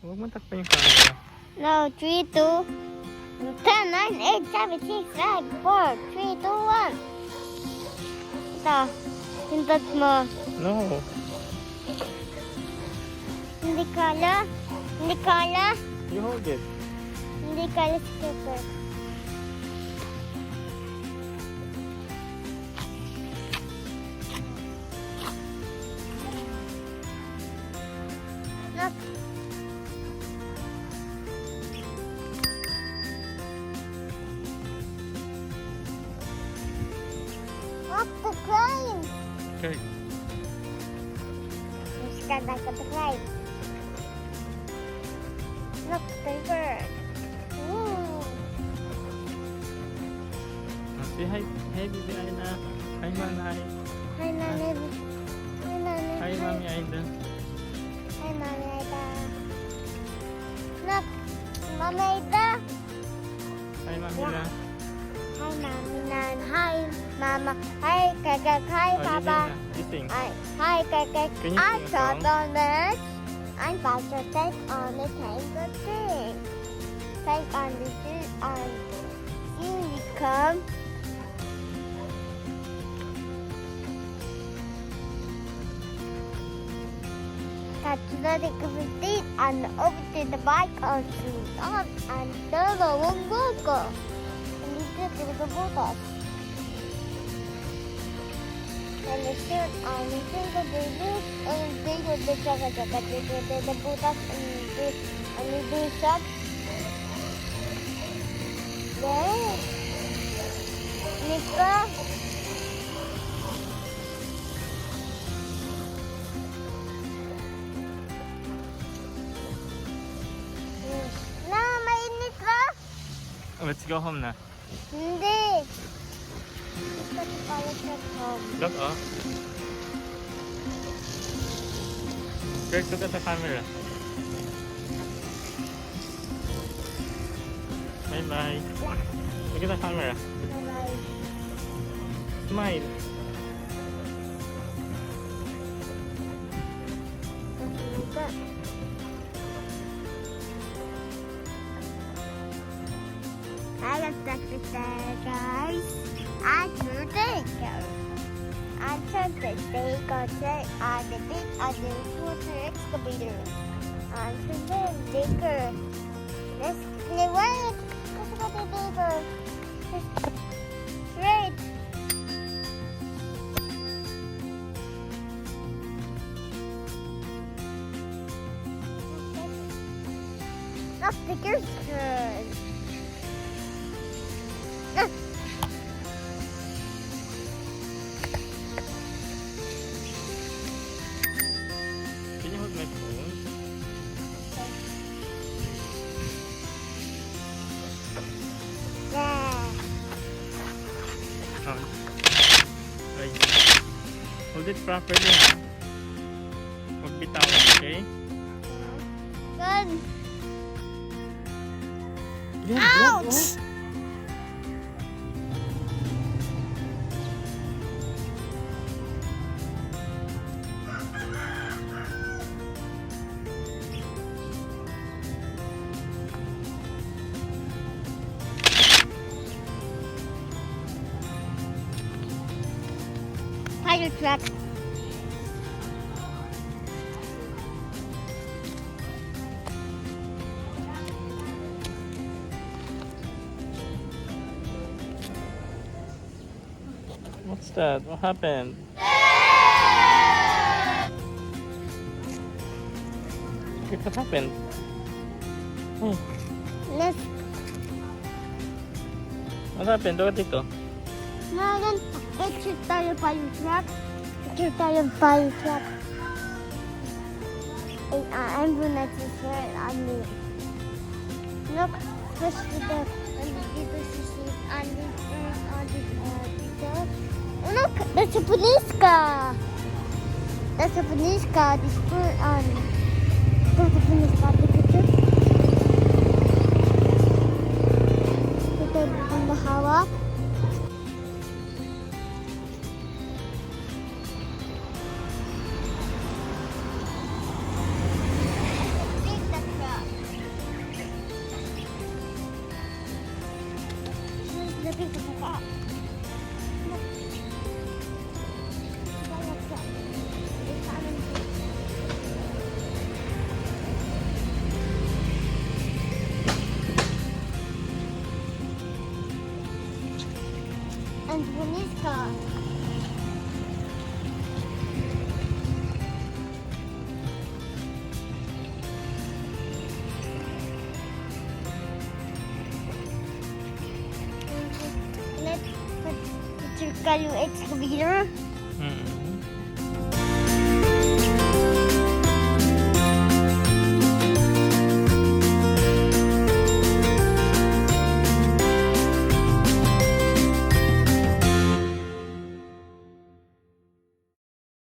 Huwag mo takpan yung camera. No, 3, 2, 10, 9, 8, 7, 6, 5, 4, 3, 2, 1. Ito, pindot mo. No. Hindi kala. Hindi kala. You hold it. Hindi kala skipper. Look. Up the crane. Okay. Let's get back up the crane. Look, the bird. Ooh. Say hi. Hey, baby Aina. Hi, Manay. Hi, Nanay. Hi, Nanay. Hi, Mami Aida. Hi, Mami Aida. Look, Mami Aida. Hi, Mami La. Hi, Mami Nan. Hi, Mama. Hi, Kakak. Hi, Oh, Papa. you sing. Hi, Kakak. Can you I sing a saw song? the birds. I'm about to take on the tangle tree. Take on the tree on. Here you come. Catch the feet and over to the bike on shoes on and the one go. And you get the boat. And the shoot on the single boots and they go the jacket, the boot up and you do shot. There. Nika. Na, mainit ka? Let's go home na. Hindi. Ito pala sa home. Look, oh. Greg, look at the camera. Bye-bye. Look at the camera. Bye-bye. Smile. I got stuck with there, guys. I threw the go. I took the steak on set on the big on the water excavator. I took the digger. Let's play one. Let's go to the digger. Straight. That's the digger's turn. Can you hold my phone? Yeah. Oh. Right. Hold it properly, ha? Huwag bitawan, okay? Good. Yeah, Ouch! Fire truck. What's that? What happened? What happened? Oh, Let's what happened? Look at ito. Meron, picture tayo fire truck. Picture tayo fire truck. And I'm gonna just on me. Look, push to the and dito si Sid and dito. Look, that's a police car. That's a police car. This bird on. That's a police car. Picture. Ito ang mahawak. Big the truck. looking to the car. Look. It's coming. And when his car. Let's put the circle excavator. Mm.